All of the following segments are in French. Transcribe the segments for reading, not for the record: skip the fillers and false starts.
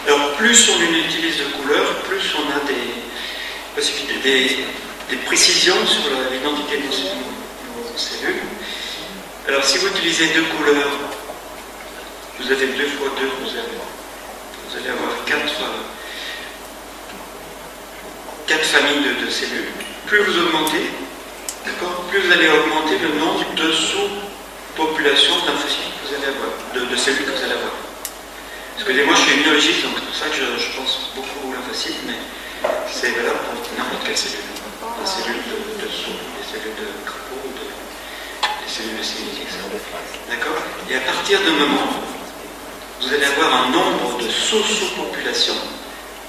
Alors, plus on utilise de couleurs, plus on a des précisions sur l'identité de nos cellules. Alors, si vous utilisez 2 couleurs, vous avez 2 fois 2, vous allez avoir 4 familles de cellules. Plus vous augmentez, d'accord, plus vous allez augmenter le nombre de sous-populations lymphocytes que vous allez avoir, de cellules que vous allez avoir. Excusez-moi, je suis immunologiste, donc c'est pour ça que je pense beaucoup aux lymphocytes, mais c'est valable pour n'importe quelle cellule. Les cellules de soupe, les cellules de crapaud, les cellules de sémintique, etc. D'accord. Et à partir d'un moment, vous allez avoir un nombre de sous-populations.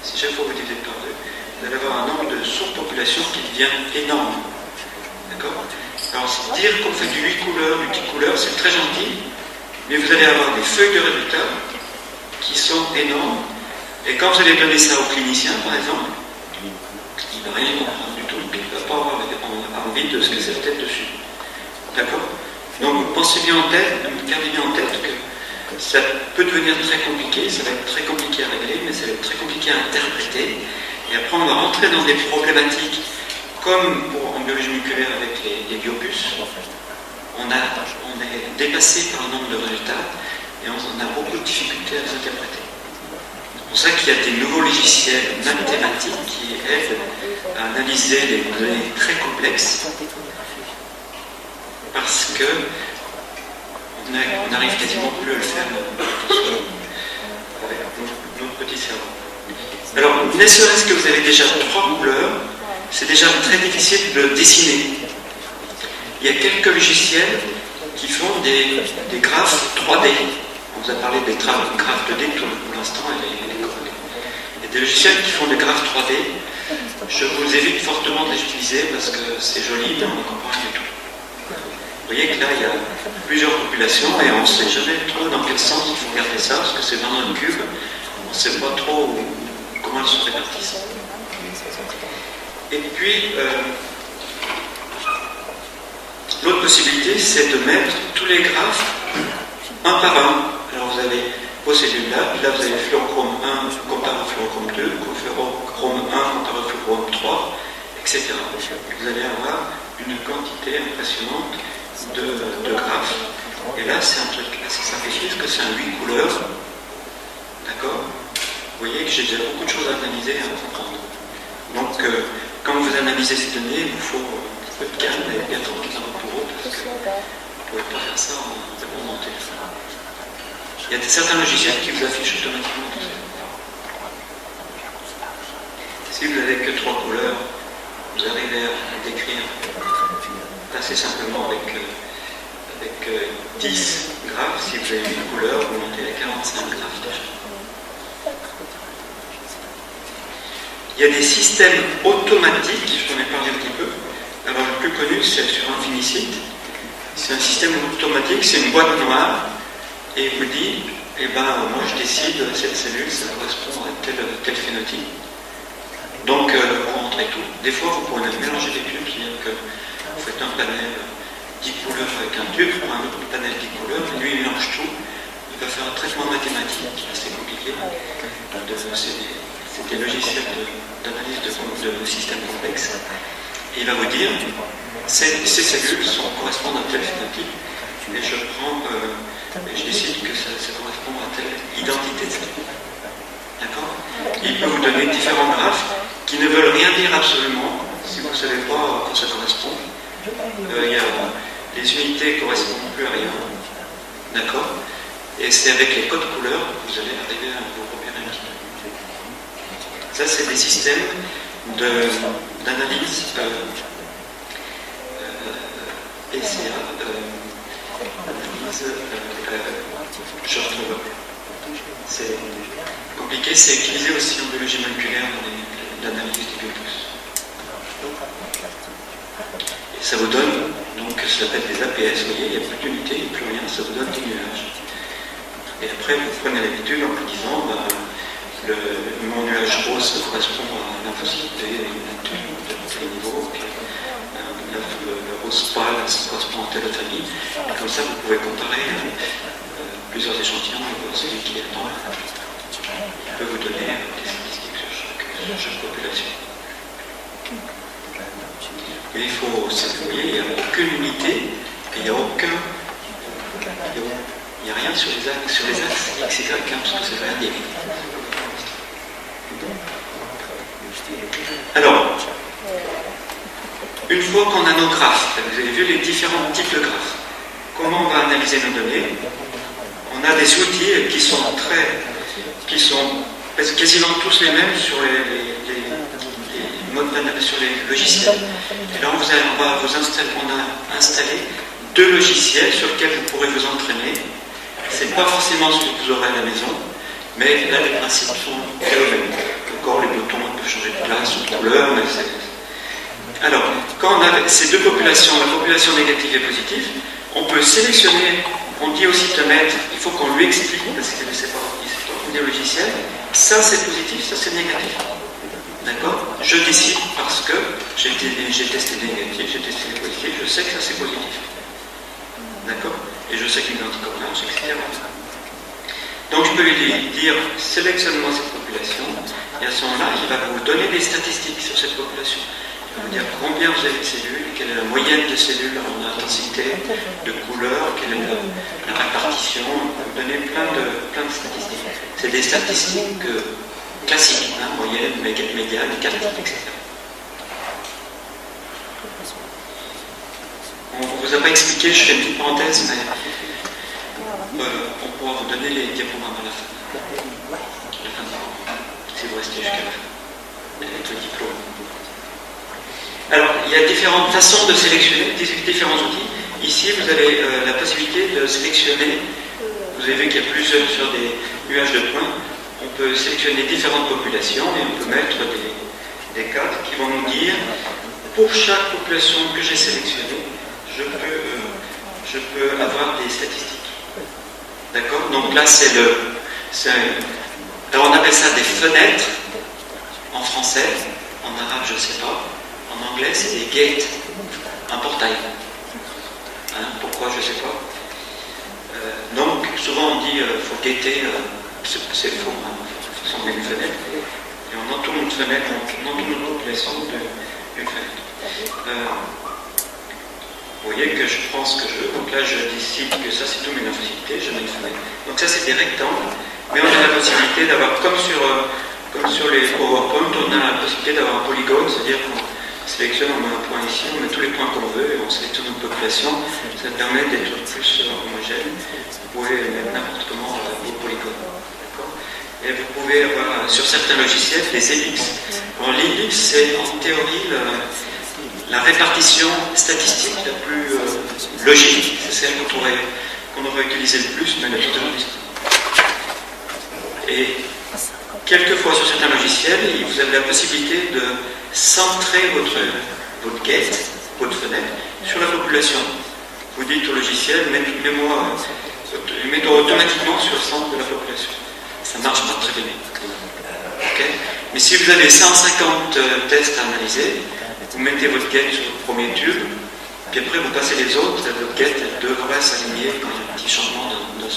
Si chaque fois vous divisez par 2, vous allez avoir un nombre de sous-populations qui devient énorme. D'accord. Alors, dire qu'on fait du 8 couleurs, du 10 couleurs, c'est très gentil, mais vous allez avoir des feuilles de résultats qui sont énormes. Et quand vous allez donner ça au clinicien, par exemple, il ne va rien comprendre du tout, il ne va pas avoir envie de ce que c'est peut-être dessus. D'accord. Donc, pensez bien en tête, gardez bien en tête que ça peut devenir très compliqué, ça va être très compliqué à régler, mais ça va être très compliqué à interpréter. Et après, on va rentrer dans des problématiques comme en biologie moléculaire avec les biopus. On est dépassé par le nombre de résultats et on a beaucoup de difficultés à les interpréter. C'est pour ça qu'il y a des nouveaux logiciels mathématiques qui aident à analyser les données très complexes parce que on n'arrive quasiment plus à le faire avec notre petit cerveau. Alors, ne serait-ce que vous avez déjà 3 couleurs, c'est déjà très difficile de dessiner. Il y a quelques logiciels qui font des graphes 3D. On vous a parlé des graphes 2D, pour l'instant, elle est correcte. Il y a des logiciels qui font des graphes 3D. Je vous évite fortement de les utiliser parce que c'est joli, mais on ne comprend rien du tout. Vous voyez que là, il y a plusieurs populations et on ne sait jamais trop dans quel sens il faut regarder ça, parce que c'est dans un cube, on ne sait pas trop comment elles sont réparties. Et puis, l'autre possibilité, c'est de mettre tous les graphes un par un. Alors vous avez vos cellules-là, puis là vous avez fluorochrome 1 comparé au fluorochrome 2, fluorochrome 1 comparé au fluorochrome 3, etc. Et vous allez avoir une quantité impressionnante de graphes. Et là, c'est un truc assez simplifié, parce que c'est un 8 couleurs. D'accord. Vous voyez que j'ai déjà beaucoup de choses à analyser et à comprendre. Donc, quand vous analysez ces données, il vous faut un peu de calme et bien tranquille dans votre bureau, parce que vous ne pouvez pas faire ça en répondant au téléphone. Il y a certains logiciels qui vous affichent automatiquement tout ça. Si vous n'avez que 3 couleurs, vous arrivez à décrire assez simplement avec 10 graphes. Si vous avez 8 couleurs, vous montez à 45 graphes déjà. Il y a des systèmes automatiques, je t'en ai parlé un petit peu. Alors le plus connu, c'est sur Infinicit. C'est un système automatique, c'est une boîte noire, et il vous dit, eh ben, moi je décide, cette cellule, ça correspond à tel phénotype. Donc, vous rentrez tout. Des fois, vous pouvez mélanger des tubes, c'est-à-dire que vous faites un panel 10 couleurs avec un tube, un autre panel 10 couleurs, et lui, il mélange tout. Il va faire un traitement mathématique assez compliqué. C'est des logiciels d'analyse de systèmes complexes. Et il va vous dire, ces cellules correspondent à tel phénotype, et je décide que ça correspond à telle identité de cellule. D'accord. Il peut vous donner différents graphes qui ne veulent rien dire absolument, si vous ne savez pas à quoi ça correspond. Les unités ne correspondent plus à rien. D'accord. Et c'est avec les codes couleurs que vous allez arriver à vous repérer un petit peu. Ça, c'est des systèmes d'analyse PCA, analyse short-over. C'est compliqué, c'est utilisé aussi en biologie moléculaire dans l'analyse des biopus. Et ça vous donne, donc, ce qu'on appelle des APS, vous voyez, il n'y a plus d'unité, il n'y a plus rien, ça vous donne des nuages. Et après, vous prenez l'habitude en vous disant, mon nuage rose correspond à un lymphocyte B, de tel niveau, puis le rose pâle, ça correspond à telle famille. Et comme ça, vous pouvez comparer plusieurs échantillons et voir celui qui est dans la famille. qui peut vous donner des statistiques sur chaque population. Mais il faut, vous voyez, il n'y a aucune unité, et il n'y a aucun. Il n'y a rien sur les axes X et Y, parce que c'est rien dire. Alors, une fois qu'on a nos graphes, vous avez vu les différents types de graphes, comment on va analyser nos données? On a des outils qui sont quasiment tous les mêmes sur sur les logiciels. Et là, on a installé 2 logiciels sur lesquels vous pourrez vous entraîner. Ce n'est pas forcément ce que vous aurez à la maison, mais là, les principes sont les mêmes. Encore, les boutons peuvent changer de place ou de couleur, mais c'est... Alors, quand on a ces 2 populations, la population négative et positive, on peut sélectionner, on dit au cytomètre, il faut qu'on lui explique, parce qu'il ne sait pas des logiciels, ça c'est positif, ça c'est négatif. D'accord? Je décide parce que j'ai testé des négatifs, j'ai testé des positifs, je sais que ça c'est positif. D'accord? Et je sais qu'il y a une anticorrélance, etc. Donc je peux lui dire, sélectionne-moi cette population, et à ce moment-là, il va vous donner des statistiques sur cette population. Il va vous dire combien vous avez de cellules, quelle est la moyenne de cellules en intensité, de couleur, quelle est la répartition, il va vous donner plein de statistiques. C'est des statistiques classiques, hein, moyenne, médiane, quantité, etc. On ne vous a pas expliqué, je fais une petite parenthèse, mais on pourra vous donner les diapogrammes à la fin du cours, si vous restez jusqu'à la fin, avec le diplôme. Alors, il y a différentes façons de sélectionner, différents outils. Ici, vous avez la possibilité de sélectionner, vous avez vu qu'il y a plusieurs sur des nuages de points, on peut sélectionner différentes populations et on peut mettre des cadres qui vont nous dire, pour chaque population que j'ai sélectionnée, je peux avoir des statistiques. D'accord? Donc là, alors on appelle ça des fenêtres en français, en arabe, je ne sais pas. En anglais, c'est des gates, un portail. Hein, pourquoi, je ne sais pas. Donc, souvent on dit qu'il faut gater, c'est faux, hein, il faut s'enlever une fenêtre. Et on entoure une fenêtre, on entoure une population d'une fenêtre. Vous voyez que je prends ce que je veux, donc là je décide que ça c'est tous mes lymphocytes, je mets une fenêtre. Donc ça c'est des rectangles, mais on a la possibilité d'avoir, comme sur les PowerPoint, on a la possibilité d'avoir un polygone, c'est-à-dire qu'on sélectionne, on met un point ici, on met tous les points qu'on veut et on sélectionne une population, ça permet d'être plus homogène. Vous pouvez mettre n'importe comment vos polygones. Et vous pouvez avoir sur certains logiciels des ellipses. Alors l'ellipse c'est en théorie la répartition statistique la plus logique, c'est celle qu'on aurait utilisée le plus, mais le plus aujourd'hui. Et quelquefois sur certains logiciels, vous avez la possibilité de centrer votre gate, votre fenêtre, sur la population. Vous dites au logiciel, mets-toi automatiquement sur le centre de la population. Ça ne marche pas très bien. Okay? Mais si vous avez 150 tests à analyser, vous mettez votre gate sur le premier tube, puis après vous passez les autres, votre gate devrait s'aligner quand il y a un petit changement d'un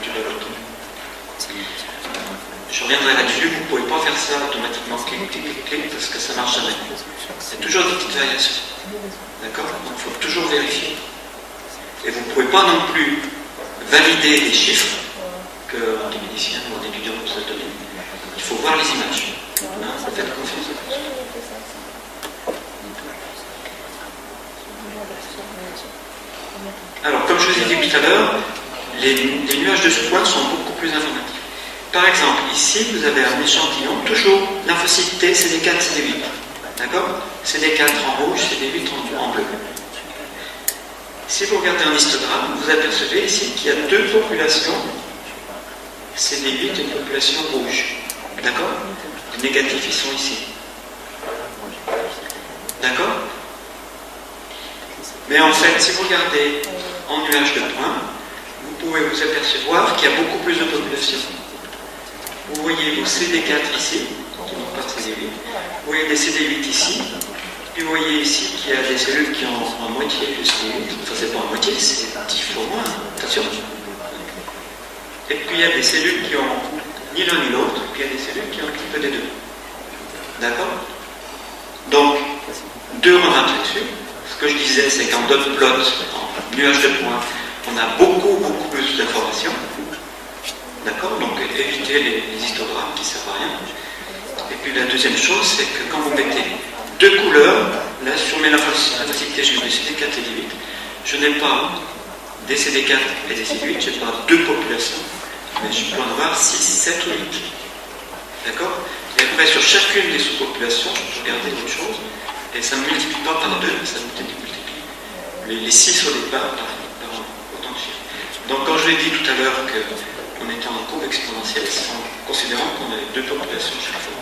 tube à l'autre. Je reviendrai là-dessus, vous ne pouvez pas faire ça automatiquement, clic, clic, clic, parce que ça ne marche jamais. Il y a toujours des petites variations. D'accord? Donc il faut toujours vérifier. Et vous ne pouvez pas non plus valider les chiffres qu'un technicien ou un étudiant vous a donné. Il faut voir les images. Hein, faites confiance. Alors, comme je vous ai dit tout à l'heure, les nuages de points sont beaucoup plus informatifs. Par exemple, ici, vous avez un échantillon, toujours lymphocyte T, CD4, CD8. D'accord? CD4 en rouge, CD8 en bleu. Si vous regardez un histogramme, vous apercevez ici qu'il y a 2 populations, CD8 et une population rouge. D'accord? Les négatifs, ils sont ici. D'accord? Mais en fait, si vous regardez en nuage de points, vous pouvez vous apercevoir qu'il y a beaucoup plus de populations. Vous voyez vos CD4 ici, qui n'ont pas de CD8. Vous voyez des CD8 ici. Puis vous voyez ici qu'il y a des cellules qui ont en moitié de CD8. Enfin, c'est pas en moitié, c'est 10 fois moins. Attention. Et puis il y a des cellules qui ont ni l'un ni l'autre, et puis il y a des cellules qui ont un petit peu des deux. D'accord? Donc, deux remarques là-dessus. Ce que je disais, c'est qu'en dot plot, en nuage de points, on a beaucoup plus d'informations. D'accord? Donc, évitez les histogrammes qui ne servent à rien. Et puis la deuxième chose, c'est que quand vous mettez deux couleurs, là sur mes lymphocités, j'ai des CD4 et D8, je n'ai pas des CD4 et des CD8, je n'ai pas deux populations, mais je peux en avoir 6, 7 ou 8. D'accord? Et après, sur chacune des sous-populations, je peux regarder autre chose, et ça ne multiplie pas par 2, mais ça multiplie les 6 au départ par autant de chiffres. Donc quand je l'ai dit tout à l'heure qu'on était en courbe exponentielle, c'est en considérant qu'on avait deux populations chaque fois.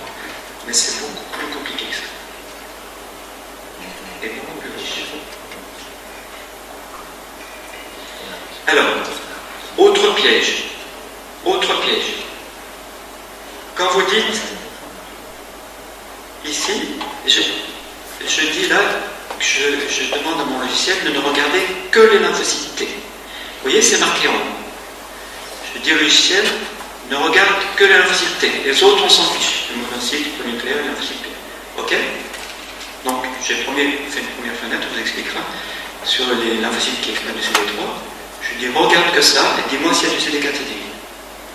Mais c'est beaucoup plus compliqué que ça. Et beaucoup plus riche. Alors, autre piège. Autre piège. Quand vous dites, ici, je dis là, que je demande à mon logiciel de ne regarder que les lymphocytes T. Vous voyez, c'est marqué en haut. Je dis au logiciel, ne regarde que les lymphocytes T. Les autres, on s'en fiche. Le monocyte, le nucléaire, les lymphocytes P. Ok? Donc, j'ai fait une première fenêtre, je vous expliquera, sur les lymphocytes qui expriment du CD3. Je lui dis, regarde que ça, et dis-moi s'il y a du CD4 et D8.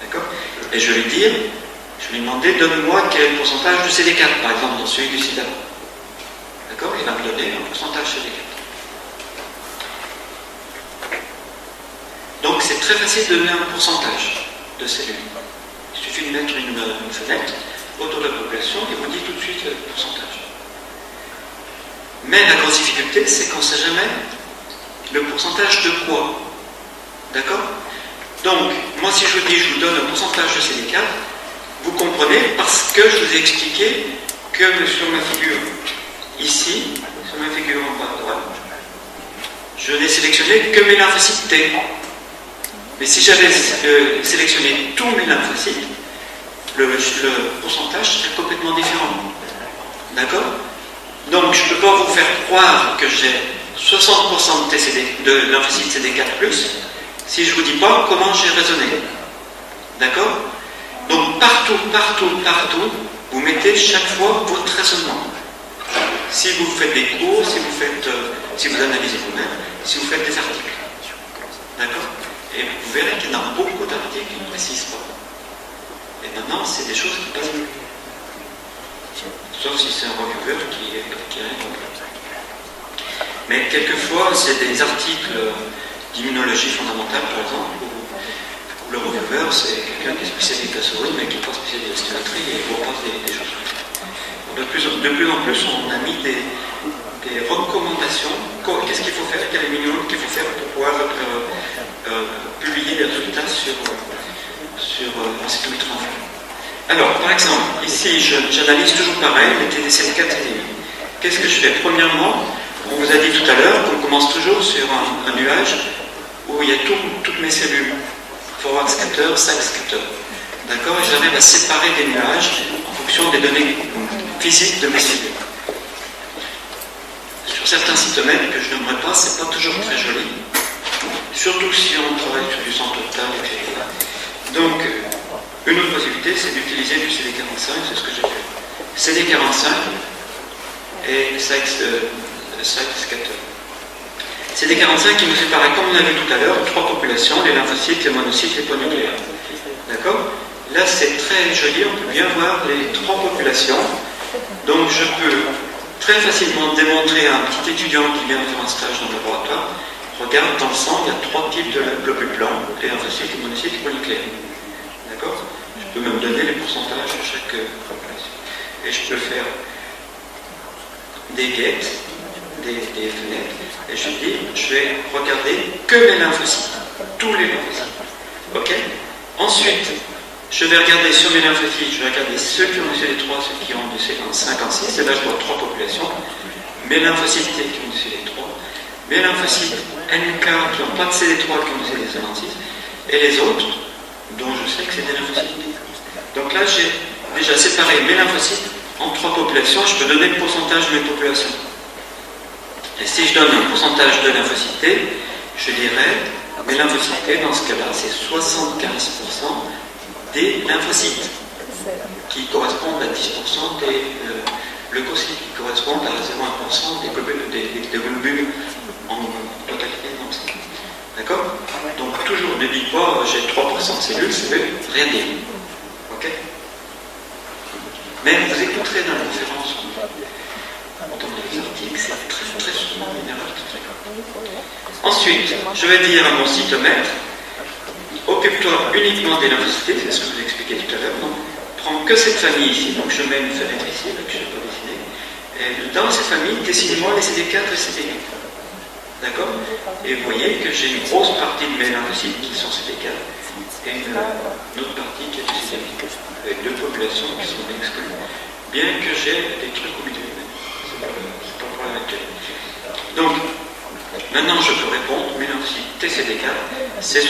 D'accord? Et je vais lui demander, donne-moi quel est le pourcentage de CD4, par exemple, dans celui du sida. D'accord? Il va me donner un pourcentage CD4. Donc, c'est très facile de donner un pourcentage de cellules. Il suffit de mettre une fenêtre autour de la population et vous dit tout de suite le pourcentage. Mais la grosse difficulté, c'est qu'on ne sait jamais le pourcentage de quoi. D'accord? Donc, moi si je vous dis, je vous donne un pourcentage de CD4, vous comprenez parce que je vous ai expliqué que sur ma figure ici, sur ma figure en bas à droite, je n'ai sélectionné que mes lymphocytes T. Mais si j'avais sélectionné tous mes lymphocytes, le pourcentage serait complètement différent. D'accord? Donc, je ne peux pas vous faire croire que j'ai 60% de lymphocytes CD4+, si je ne vous dis pas comment j'ai raisonné. D'accord? Donc, partout, vous mettez chaque fois votre raisonnement. Si vous faites des cours, si vous analysez vous-même, si vous faites des articles. D'accord? Et vous verrez qu'il y en a beaucoup d'articles qui ne précisent pas. Et maintenant, c'est des choses qui passent plus. Sauf si c'est un reviewer qui a rien compris. Mais quelquefois, c'est des articles d'immunologie fondamentale, par exemple, où le reviewer, c'est quelqu'un qui est spécialisé de la souris, mais qui n'est pas spécialisé de la stéréométrie et il repasse des choses. De plus en plus, on a mis des recommandations. Qu'est-ce qu'il faut faire, quel est le minimum qu'il faut faire pour pouvoir publier les résultats sur cytométrie en flux. Alors, par exemple, ici, j'analyse toujours pareil, les TDC4 et D8. Qu'est-ce que je fais? Premièrement, on vous a dit tout à l'heure qu'on commence toujours sur un nuage où il y a toutes mes cellules. Forward scatter, side scatter. D'accord? Et j'arrive à séparer des nuages en fonction des données physiques de mes cellules. Sur certains cytomètres que je n'aimerais pas, c'est pas toujours très joli. Surtout si on travaille sur du sang total, etc. Donc, une autre possibilité, c'est d'utiliser du CD45, c'est ce que j'ai fait. CD45 et side scatter. CD45 qui nous séparait, comme on a vu tout à l'heure, trois populations, les lymphocytes, les monocytes, les poids nucléaires. D'accord? Là, c'est très joli, on peut bien voir les trois populations. Donc, je peux très facilement démontrer à un petit étudiant qui vient faire un stage dans le laboratoire, regarde, dans le sang, il y a trois types de globules blancs, les lymphocytes, les monocytes, les poids nucléaires. D'accord? Je peux même donner les pourcentages de chaque population. Et je peux faire des gates, des fenêtres, et je dis, je vais regarder que les lymphocytes, tous les lymphocytes. Ok? Ensuite, je vais regarder sur mes lymphocytes, je vais regarder ceux qui ont du CD3, ceux qui ont du CD56, et là je vois trois populations. Mes lymphocytes T qui ont du CD3, mes lymphocytes NK qui n'ont pas de CD3, qui ont du CD56, et les autres, dont je sais que c'est des lymphocytes T. Donc là, j'ai déjà séparé mes lymphocytes en trois populations, je peux donner le pourcentage de mes populations. Et si je donne un pourcentage de lymphocytes T, je dirais, mes lymphocytes T, dans ce cas-là, c'est 75% des lymphocytes, qui correspondent à 10% des leucocytes, qui correspondent à 0,1% des globules en totalité dans le sang. D'accord? Donc toujours, ne dites pas j'ai 3% de cellules, ça veut rien dire. Ok? Mais vous écouterez dans la conférence, dans les articles, c'est très souvent une erreur. Ensuite, je vais dire à mon cytomètre, occupe-toi uniquement des lymphocytes, c'est ce que je vous ai expliqué tout à l'heure. Prends que cette famille ici, donc je mets une fenêtre ici, là, que je n'ai pas dessinée. Et dans cette famille, dessine-moi les CD4 et CD8. D'accord? Et vous voyez que j'ai une grosse partie de mes lymphocytes qui sont CD4 et une autre partie qui est CD8, avec deux populations qui sont exclues. Bien que j'ai des trucs au milieu. C'est pas problématique. Donc, maintenant je peux répondre, mes lymphocytes TCD4, c'est 60%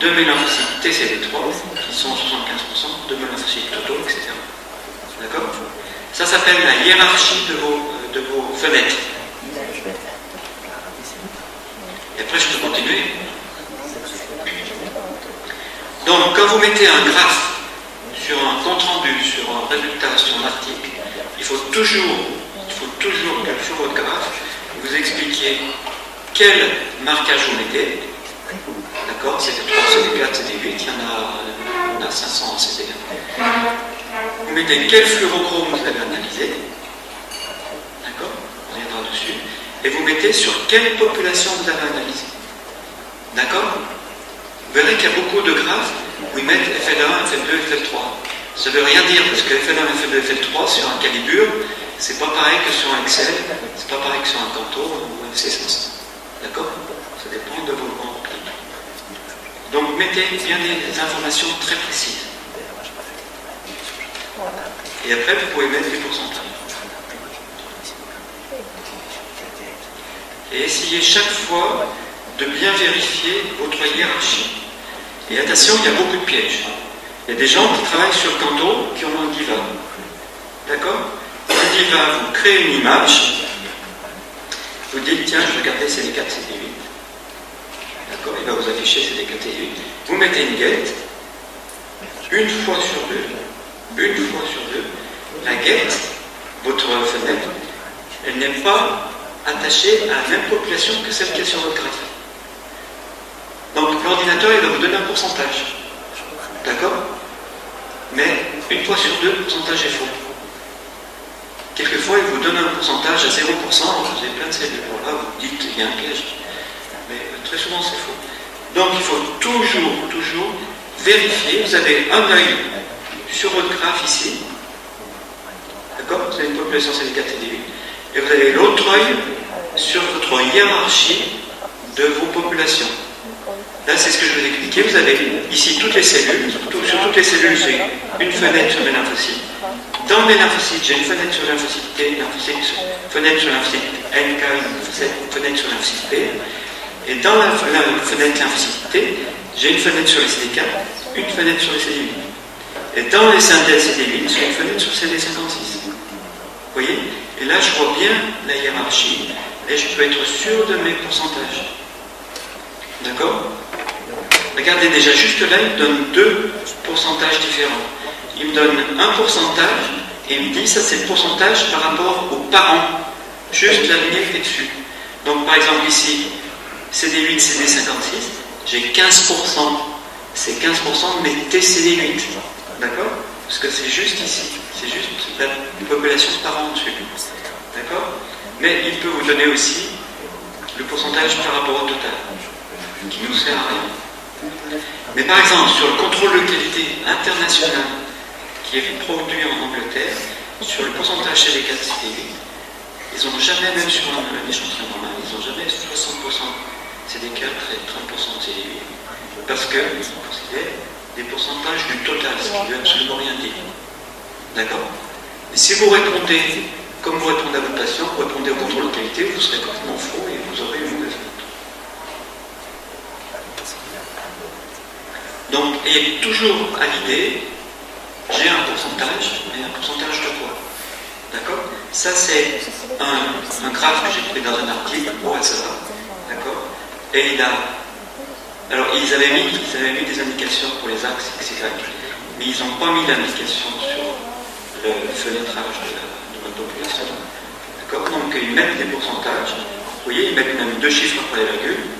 de mes lymphocytes TCD3, qui sont 75% de mes lymphocytes totaux, etc. D'accord? Ça s'appelle la hiérarchie de vos fenêtres. Et après, je peux continuer. Donc, quand vous mettez un graphe sur un compte-rendu, sur un résultat, sur un article, il faut toujours que sur votre graphe, vous expliquiez quel marquage vous mettez. D'accord? CD3, CD4, CD8, il y en a 500 en CD1. Vous mettez quel fluorochrome vous avez analysé. D'accord? On reviendra dessus. Et vous mettez sur quelle population vous avez analysé. D'accord? Vous verrez qu'il y a beaucoup de graphes où ils mettent FL1, FL2, FL3. Ça ne veut rien dire parce que FL1, FL2, FL3 sur un calibre, c'est pas pareil que sur un Excel, c'est pas pareil que sur un Cantor ou un FC500. D'accord? Ça dépend de vos comptes. Donc mettez bien des informations très précises. Et après, vous pouvez mettre les pourcentages. Et essayez chaque fois de bien vérifier votre hiérarchie. Et attention, il y a beaucoup de pièges. Il y a des gens qui travaillent sur Cantor qui ont un diva. D'accord? Un diva, vous créez une image, vous dites, tiens, je vais regarder CD4, CD8. D'accord? Il va vous afficher CD4, CD8. Vous mettez une guette, une fois sur deux, la guette, votre fenêtre, elle n'est pas attachée à la même population que celle qui est sur votre graphe. Donc l'ordinateur, il va vous donner un pourcentage. D'accord? Mais une fois sur deux, le pourcentage est faux. Quelquefois, il vous donne un pourcentage à 0%, vous avez plein de cellules. Là, vous dites qu'il y a un piège. Mais très souvent, c'est faux. Donc il faut toujours vérifier. Vous avez un œil sur votre graphe ici. D'accord? Vous avez une population CD4 et CD8. Et vous avez l'autre œil sur votre hiérarchie de vos populations. Là, c'est ce que je vous ai expliqué. Vous avez ici toutes les cellules. Sur toutes les cellules, j'ai une fenêtre sur mes lymphocytes. Dans mes lymphocytes, j'ai une fenêtre sur lymphocyte T, une fenêtre sur lymphocyte NK, une fenêtre sur lymphocyte P. Et dans la fenêtre lymphocyte T, j'ai une fenêtre sur les CD4, une fenêtre sur les CD8. Et dans les synthèses CD8, j'ai une fenêtre sur CD56. Vous voyez? Et là, je vois bien la hiérarchie. Et je peux être sûr de mes pourcentages. D'accord? Regardez déjà, juste là, il me donne deux pourcentages différents. Il me donne un pourcentage et il me dit ça c'est le pourcentage par rapport aux parents. Juste la ligne qui est dessus. Donc par exemple ici, CD8, CD56, j'ai 15%. C'est 15% de mes TCD8. D'accord? Parce que c'est juste ici. C'est juste la population de parents dessus. D'accord? Mais il peut vous donner aussi le pourcentage par rapport au total, qui ne nous sert à rien. Mais par exemple, sur le contrôle de qualité international qui est produit en Angleterre, sur le pourcentage CD4 et CD8, ils n'ont jamais, même sur un échantillon normal, ils n'ont jamais 60% CD4 et 30% de CD8. Parce qu'ils considèrent des pourcentages du total, ce qui ne veut absolument rien dire. D'accord? Et si vous répondez comme vous répondez à votre patient, vous répondez au contrôle de qualité, vous serez complètement faux et vous aurez une mauvaise note. Donc, ayez toujours à l'idée, j'ai un pourcentage, mais un pourcentage de quoi? D'accord? Ça, c'est un graphe que j'ai trouvé dans un article au hasard. D'accord? Et il a Alors, ils avaient mis des indications pour les axes XY, mais ils n'ont pas mis d'indication sur le fenêtrage de notre population. D'accord? Donc, ils mettent des pourcentages. Vous voyez, ils mettent même 2 chiffres après les virgules.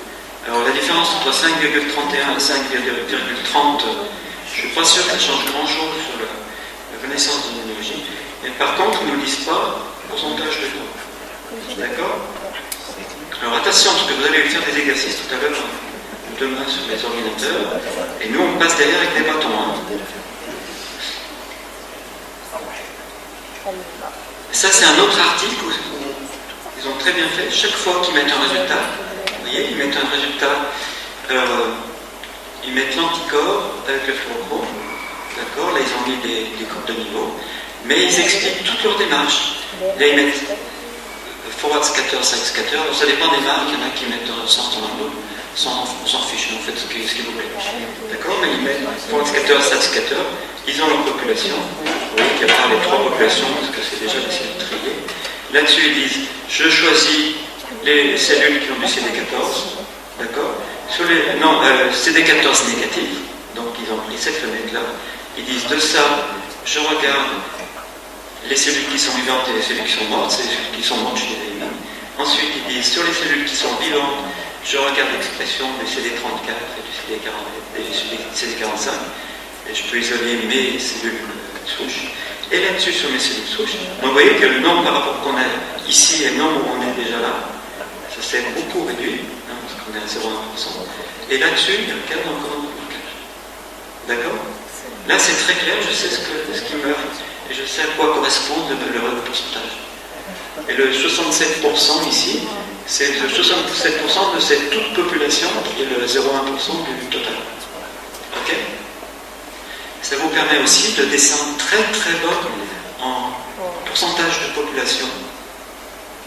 Alors, la différence entre 5,31 et 5,30, je ne suis pas sûr que ça change grand-chose sur la connaissance de l'immunologie. Mais par contre, ils ne nous disent pas le pourcentage de taux. D'accord? Alors, attention, parce que vous allez faire des exercices tout à l'heure, demain sur les ordinateurs, et nous on passe derrière avec des bâtons. Hein. Ça c'est un autre article où ils ont très bien fait. Chaque fois qu'ils mettent un résultat, vous voyez, ils mettent un résultat, ils mettent l'anticorps avec le fluorochrome, d'accord, là ils ont mis des courbes de niveau, mais ils expliquent toute leur démarche. Là ils mettent forward scatter, side scatter, alors ça dépend des marques, il y en a qui mettent un sens dans l'autre. On s'en fiche, en fait, ce qu'ils vous plaît. D'accord? Mais ils mettent forward scatter, side scatter, ils ont leur population. Vous voyez qu'il y a pas les 3 populations, parce que c'est déjà des cellules triées. Là-dessus, ils disent je choisis les cellules qui ont du CD14. D'accord? Sur les. Non, CD14 négatif, donc ils ont pris cette fenêtre-là. Ils disent de ça, je regarde les cellules qui sont vivantes et les cellules qui sont mortes, c'est les cellules qui sont mortes, je les élimine. Ensuite, ils disent sur les cellules qui sont vivantes, je regarde l'expression du CD34 et du CD45, et je peux isoler mes cellules souches. Et là-dessus, sur mes cellules souches, donc vous voyez que le nombre par rapport qu'on a ici et le nombre où on est déjà là, ça s'est beaucoup réduit, hein, parce qu'on est à 0,1%. Et là-dessus, il y a le cas encore un peu. D'accord? Là, c'est très clair, je sais ce qui meurt, et je sais à quoi correspond le pourcentage. Et le 67% ici, c'est le 67% de cette toute population qui est le 0,1% du total. Ok? Ça vous permet aussi de descendre très très bas en pourcentage de population.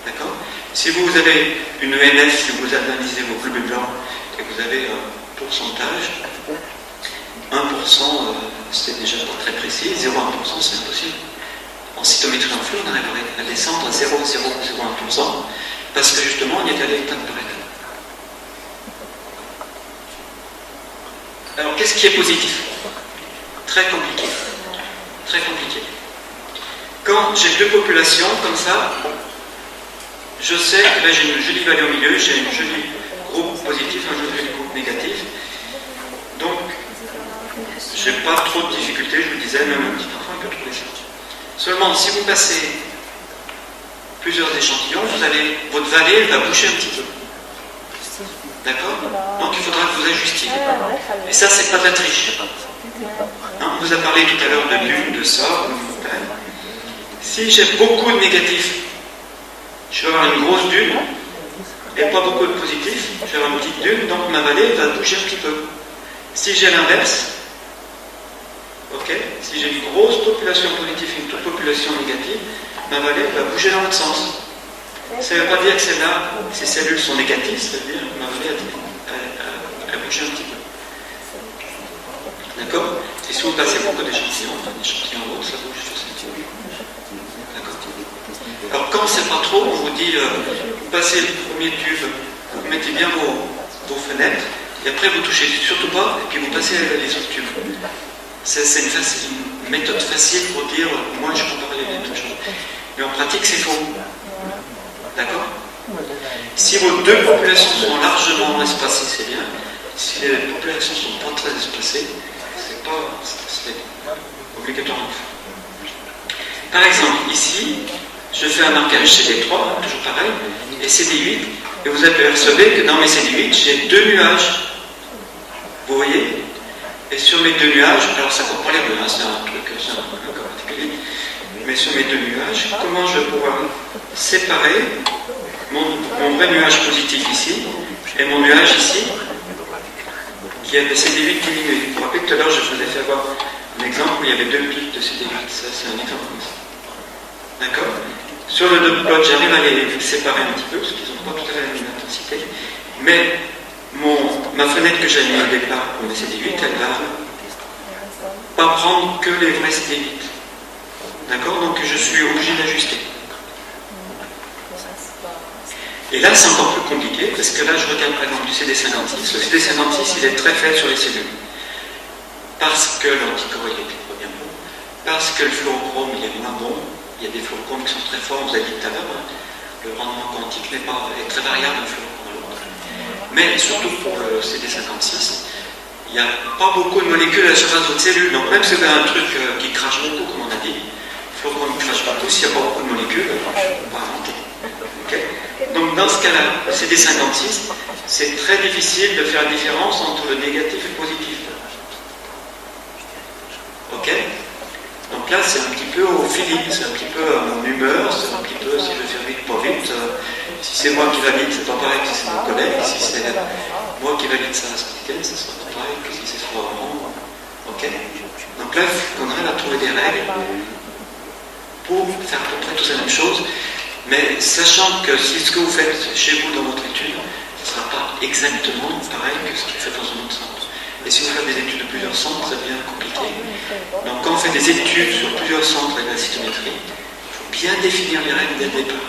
D'accord? Si vous avez une ENF, si vous analysez vos globules blancs et que vous avez un pourcentage, 1% c'est déjà pas très précis, 0,1% c'est impossible. En cytométrie en flux, on arrive à descendre à 0,001% parce que justement, on y est allé étape par étape. Alors, qu'est-ce qui est positif? Très compliqué. Très compliqué. Quand j'ai 2 populations comme ça, je sais que là j'ai une jolie valeur au milieu, j'ai une jolie groupe positif, un joli groupe négatif. Donc, j'ai pas trop de difficultés, je vous disais, même un petit enfant peut trouver ça. Seulement, si vous passez plusieurs échantillons, votre vallée va bouger un petit peu. D'accord? Donc il faudra que vous ajustiez. Et ça, c'est pas de la triche. Hein, on vous a parlé tout à l'heure de lune, de sort, de montagne. Si j'ai beaucoup de négatifs, je vais avoir une grosse dune et pas beaucoup de positifs, je vais avoir une petite dune, donc ma vallée va bouger un petit peu. Si j'ai l'inverse, ok, si j'ai une grosse population positive et une toute population négative, ma vallée va bouger dans l'autre sens. Ça ne veut pas dire que celle-là, ces cellules sont négatives, ça veut dire que ma vallée a bougé un petit peu. D'accord? Et si vous passez beaucoup d'échantillons, un échantillon autre, ça bouge juste un petit peu. D'accord? Alors quand c'est pas trop, on vous dit, vous passez le premier tube, vous mettez bien vos fenêtres, et après vous touchez surtout pas, et puis vous passez les autres tubes. C'est une méthode facile pour dire, moi je peux parler des deux choses. Mais en pratique, c'est faux. D'accord? Si vos 2 populations sont largement espacées, c'est bien. Si les populations ne sont pas très espacées, c'est obligatoirement fait. Par exemple, ici, je fais un marquage CD3, toujours pareil, et CD8, et vous apercevez que dans mes CD8, j'ai 2 nuages. Vous voyez? Et sur mes 2 nuages, alors ça ne compte pas les deux, hein, c'est un cas particulier, mais sur mes 2 nuages, comment je vais pouvoir séparer mon vrai nuage positif ici et mon nuage ici qui avait CD8 diminué. Vous vous rappelez que tout à l'heure je vous ai fait voir un exemple où il y avait 2 pics de CD8, ça c'est un exemple comme ça. D'accord? Sur le dot plot, j'arrive à les séparer un petit peu parce qu'ils n'ont pas tout à fait la même intensité, mais ma fenêtre que j'ai mis au départ pour mes CD8, elle va pas prendre que les vrais CD8. D'accord? Donc je suis obligé d'ajuster. Et là, c'est encore plus compliqué, parce que là, je regarde par exemple du CD56. Le CD56, il est très faible sur les cellules. Parce que l'anticorps, il est pas bien bon. Parce que le fluorochrome, il est moins bon. Il y a des fluorochromes qui sont très forts, vous avez dit tout à l'heure. Le rendement quantique est très variable d'un fluorochrome à l'autre. Mais surtout pour le CD56, il n'y a pas beaucoup de molécules à la surface de votre cellule. Donc même si vous avez un truc qui crache beaucoup, comme on a dit, le fluorochrome ne crache pas tout, s'il n'y a pas beaucoup de molécules, je ne peux pas inventer. Okay. Donc dans ce cas-là, le CD56, c'est très difficile de faire la différence entre le négatif et le positif. Ok? Donc là, c'est un petit peu au feeling, c'est un petit peu à mon humeur, c'est un petit peu si je fais vite, pas vite. Si c'est moi qui valide, c'est pas pareil que si c'est mon collègue. Si c'est moi qui valide ça à ce week-end, ça sera pas pareil que si c'est vraiment. Ok? Donc là, il faudrait la trouver des règles pour faire à peu près tous la même chose. Mais sachant que si ce que vous faites chez vous dans votre étude, ce ne sera pas exactement pareil que ce qui est fait dans un autre centre. Et si vous faites des études de plusieurs centres, ça devient compliqué. Donc quand on fait des études sur plusieurs centres avec la cytométrie, il faut bien définir les règles dès le départ.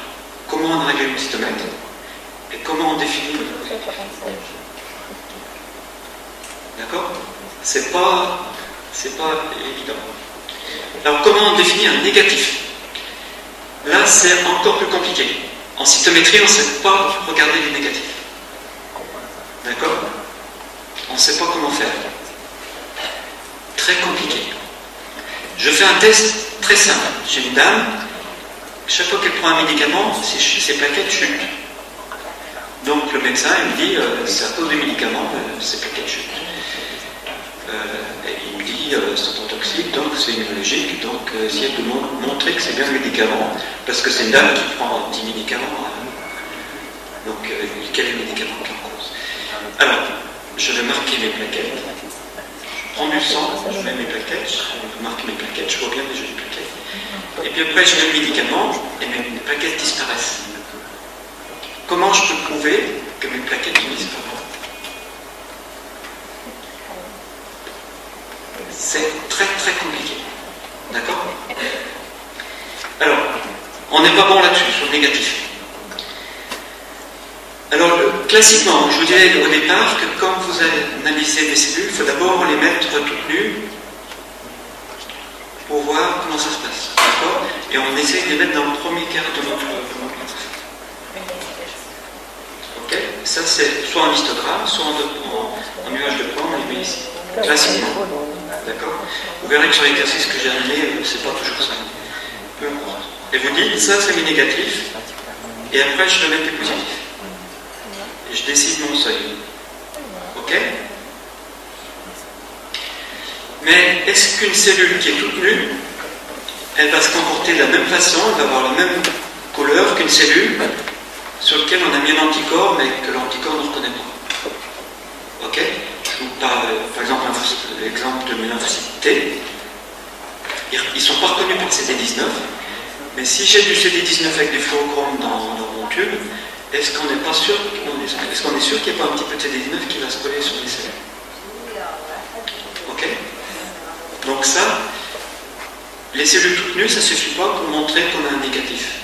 Comment on règle le cytomètre et comment on définit le positif. D'accord? C'est pas évident. Alors comment on définit un négatif? Là, c'est encore plus compliqué. En cytométrie, on ne sait pas regarder les négatifs. D'accord? On ne sait pas comment faire. Très compliqué. Je fais un test très simple. J'ai une dame, chaque fois qu'elle prend un médicament, ses plaquettes chutent. Donc le médecin, il me dit, c'est à cause du médicament, ses plaquettes chutent. Il me dit, c'est toxique, donc c'est immunologique, donc essayez de montrer que c'est bien le médicament, parce que c'est une dame qui prend 10 médicaments. Donc quel est le médicament qui est en cause? Alors, je vais marquer mes plaquettes, je prends du sang, je mets mes plaquettes, je marque mes plaquettes, je vois bien déjà les plaquettes, et puis après je mets le médicament, et mes plaquettes disparaissent. Comment je peux prouver que mes plaquettes disparaissent? C'est très très compliqué. D'accord? Alors, on n'est pas bon là-dessus, sur le négatif. Alors, classiquement, je vous disais au départ que quand vous analysez des cellules, il faut d'abord les mettre toutes nues pour voir comment ça se passe. D'accord? Et on essaye de les mettre dans le premier quart de notre ok? Ça, c'est soit en histogramme, soit en nuage de points, on les met ici. Classiquement. D'accord? Vous verrez que sur l'exercice que j'ai amené, c'est pas toujours ça. Peu importe. Et vous dites, ça c'est mes négatifs, et après je vais mettre les positifs. Et je décide mon seuil. Ok? Mais est-ce qu'une cellule qui est toute nue, elle va se comporter de la même façon, elle va avoir la même couleur qu'une cellule sur laquelle on a mis un anticorps, mais que l'anticorps ne reconnaît pas? Ok? Je vous parle, par exemple, l'exemple de mes lymphocytes T. Ils ne sont pas reconnus par le CD19, mais si j'ai du CD19 avec des fluorochromes dans mon tube, est-ce qu'on n'est pas sûr, est-ce qu'on est sûr qu'il n'y a pas un petit peu de CD19 qui va se coller sur les cellules? Ok? Donc ça, les cellules toutes nues, ça ne suffit pas pour montrer qu'on a un négatif.